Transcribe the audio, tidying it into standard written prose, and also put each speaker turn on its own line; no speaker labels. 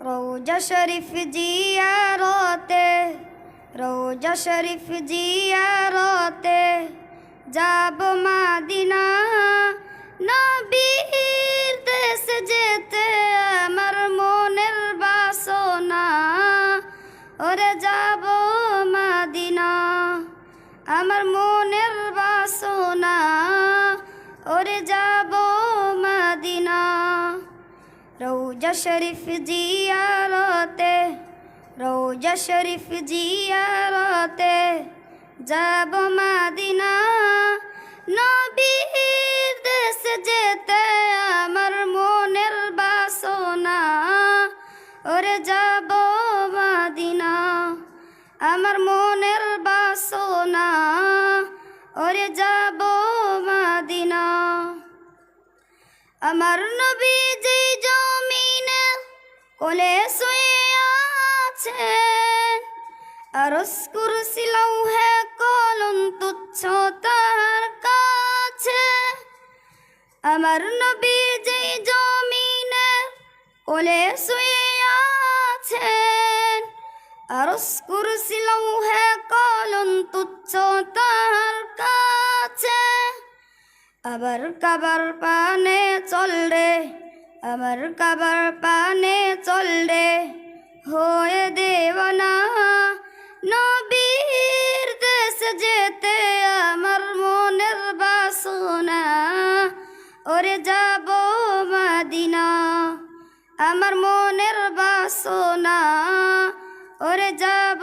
রওজা শরীফ জিয়ারতে, রওজা শরীফ জিয়ারতে যাব মদিনা। নবীর দেশ যেতে আমার মনের বাসনা, ওরে যাব মদিনা। আমার মনের বাসনা, ওরে যাব মদিনা। রওজা শরীফ জিয়ারতে, রওজা শরীফ জিয়ারতে যাব মদিনা। নবীর দেশ যেতে আমার মনের বাসনা, ওরে যাব মদিনা। আমার মনের বাসনা, ওরে যাব মদিনা। আমার নবী যে জমিনে কোলে শুয়ে আছেন, আরশ কুরসি লৌহে কলম তুচ্ছ তার কাছে। আমার নবী যে জমিনে কোলে শুয়ে আছেন, আরশ কুরসি লৌহে কলম তুচ্ছ তার কাছে। আবার কাবার পানে চল রে, আমার কাবার পানে চল রে হয়ে দেওয়ানা। নবীর দেশ যেতে আমার মনের বাসনা, ওরে যাব মদিনা। আমার মনের বাসনা, ওরে যাব